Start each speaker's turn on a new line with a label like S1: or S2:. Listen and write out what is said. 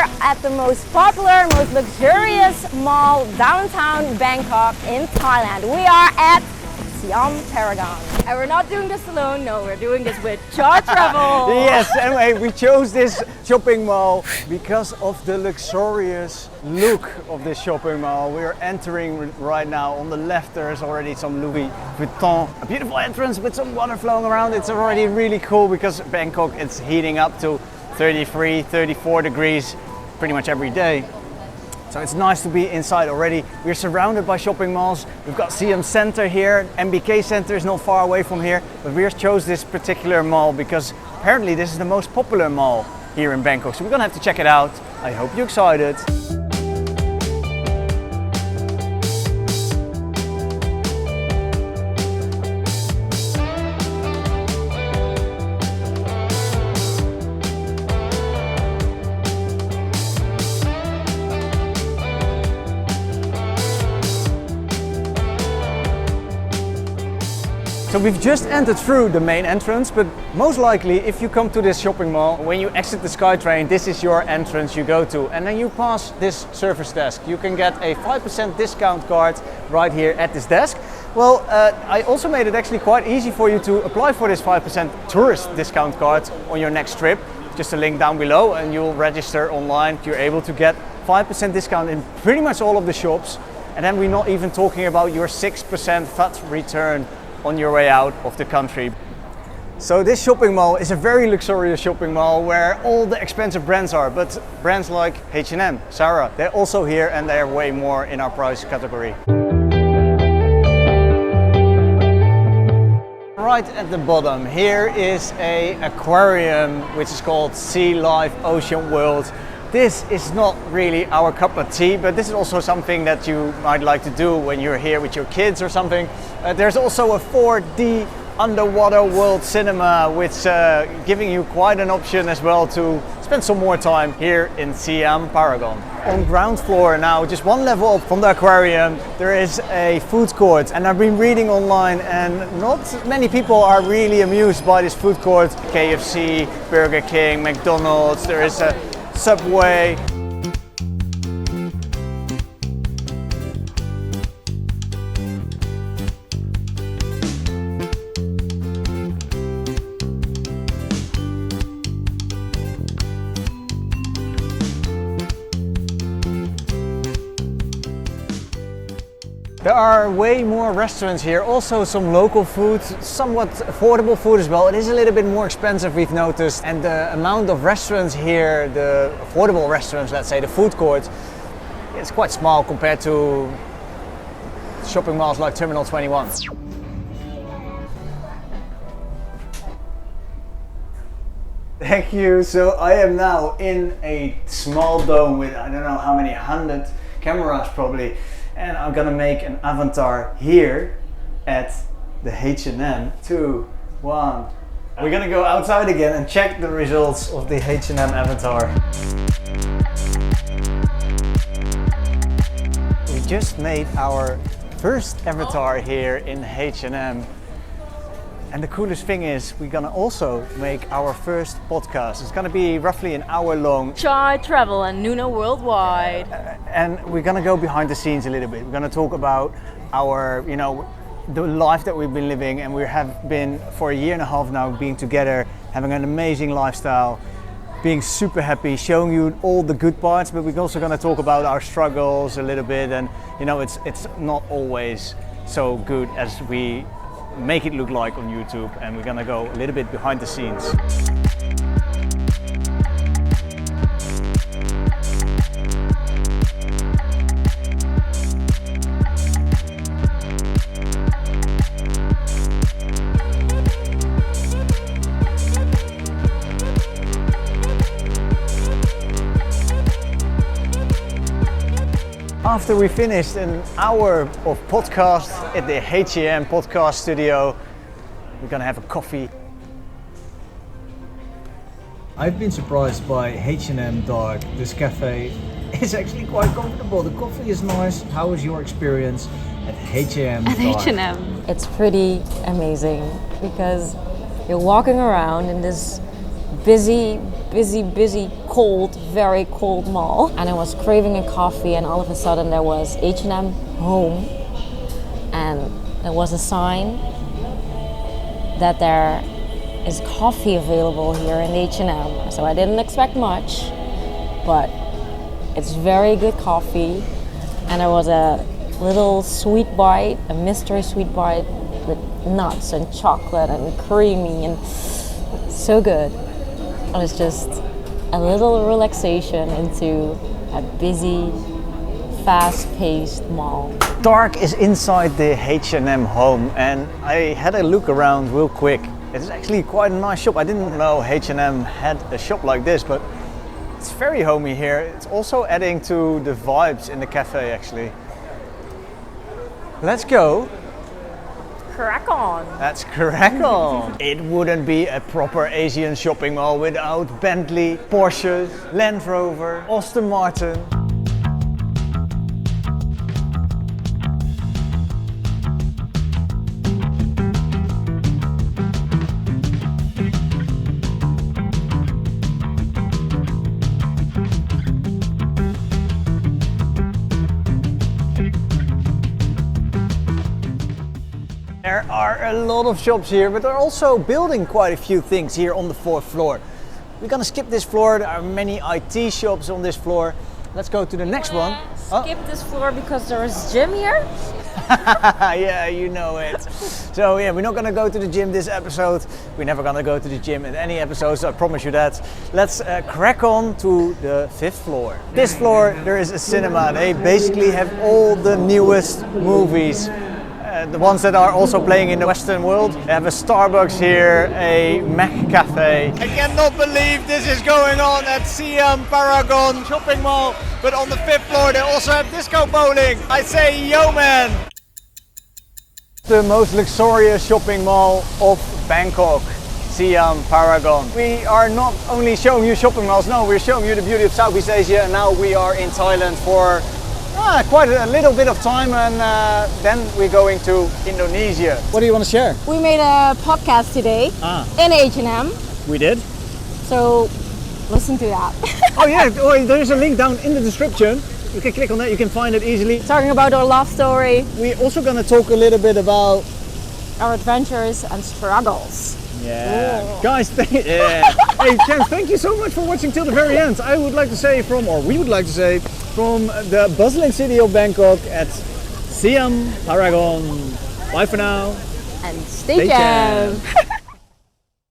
S1: here at the most popular, most luxurious mall downtown Bangkok in Thailand. We are at Siam Paragon. And we're not doing this alone, no, we're doing this with Char Travel.
S2: Yes, anyway, we chose this shopping mall because of the luxurious look of this shopping mall. We are entering right now. On the left there is already some Louis Vuitton. A beautiful entrance with some water flowing around. It's already really cool because Bangkok, it's heating up to 33, 34 degrees pretty much every day. So it's nice to be inside already. We're surrounded by shopping malls. We've got Siam Center here. MBK Center is not far away from here. But we chose this particular mall because apparently this is the most popular mall here in Bangkok. So we're gonna have to check it out. I hope you're excited. So we've just entered through the main entrance, but most likely if you come to this shopping mall, when you exit the SkyTrain, this is your entrance you go to. And then you pass this service desk. You can get a 5% discount card right here at this desk. Well, I also made it actually quite easy for you to apply for this 5% tourist discount card on your next trip. Just a link down below and you'll register online. You're able to get 5% discount in pretty much all of the shops. And then we're not even talking about your 6% VAT return on your way out of the country. So this shopping mall is a very luxurious shopping mall where all the expensive brands are, but brands like H&M, Zara, they're also here and they're way more in our price category. Right at the bottom here is an aquarium which is called Sea Life Ocean World. This is not really our cup of tea, but this is also something that you might like to do when you're here with your kids or something. There's also a 4D underwater world cinema, which giving you quite an option as well to spend some more time here in Siam Paragon. On ground floor now, just one level up from the aquarium, there is a food court. And I've been reading online and not many people are really amused by this food court. KFC, Burger King, McDonald's, there is a Subway. There are way more restaurants here, also some local food, somewhat affordable food as well. It is a little bit more expensive, we've noticed, and the amount of restaurants here, the affordable restaurants, let's say the food court, it's quite small compared to shopping malls like Terminal 21. Thank you. So I am now in a small dome with I don't know how many 100 cameras probably. And I'm gonna make an avatar here at the H&M. 2, 1. We're gonna go outside again and check the results of the H&M avatar. We just made our first avatar here in H&M. And the coolest thing is we're gonna also make our first podcast. It's gonna be roughly an hour long.
S1: Char Travel and Nuno Worldwide.
S2: And we're gonna go behind the scenes a little bit. We're gonna talk about our, the life that we've been living, and we have been for a year and a half now being together, having an amazing lifestyle, being super happy, showing you all the good parts, but we're also gonna talk about our struggles a little bit, and it's not always so good as we make it look like on YouTube, and we're gonna go a little bit behind the scenes. After we finished an hour of podcast at the H&M podcast studio, we're gonna have a coffee. I've been surprised by H&M Dark. This cafe is actually quite comfortable. The coffee is nice. How was your experience at H&M Dark?
S1: At H&M. It's pretty amazing because you're walking around in this busy busy, cold, very cold mall. And I was craving a coffee, and all of a sudden there was H&M Home, and there was a sign that there is coffee available here in H&M. So I didn't expect much, but it's very good coffee. And there was a little sweet bite, a mystery sweet bite with nuts and chocolate and creamy and so good. It was just a little relaxation into a busy, fast-paced mall.
S2: Dark is inside the H&M Home, and I had a look around real quick. It's actually quite a nice shop. I didn't know H&M had a shop like this, but it's very homey here. It's also adding to the vibes in the cafe actually. Let's go.
S1: Crack on.
S2: Let's crack on. It wouldn't be a proper Asian shopping mall without Bentley, Porsches, Land Rover, Aston Martin. There are a lot of shops here, but they're also building quite a few things here on the 4th floor. We're gonna skip this floor. There are many IT shops on this floor. Let's go to the next one.
S1: Skip this floor because there is gym here?
S2: Yeah, you know it. So yeah, we're not gonna go to the gym this episode. We're never gonna go to the gym in any episodes, I promise you that. Let's crack on to the 5th floor. This floor, there is a cinema. They basically have all the newest movies. The ones that are also playing in the Western world. They have a Starbucks here, a Mac cafe. I cannot believe this is going on at Siam Paragon shopping mall. But on the 5th floor they also have disco bowling. I say yo man! The most luxurious shopping mall of Bangkok, Siam Paragon. We are not only showing you shopping malls, no, we're showing you the beauty of Southeast Asia, and now we are in Thailand for quite a little bit of time, and then we're going to Indonesia. What do you want to share?
S1: We made a podcast today in H&M.
S2: We did.
S1: So listen to that.
S2: Oh yeah, there's a link down in the description. You can click on that, you can find it easily.
S1: Talking about our love story.
S2: We're also going to talk a little bit about
S1: our adventures and struggles.
S2: Yeah. Ooh. Guys, hey Chance, thank you so much for watching till the very end. I would like to say we would like to say from the bustling city of Bangkok at Siam Paragon. Bye for now.
S1: And stay jam.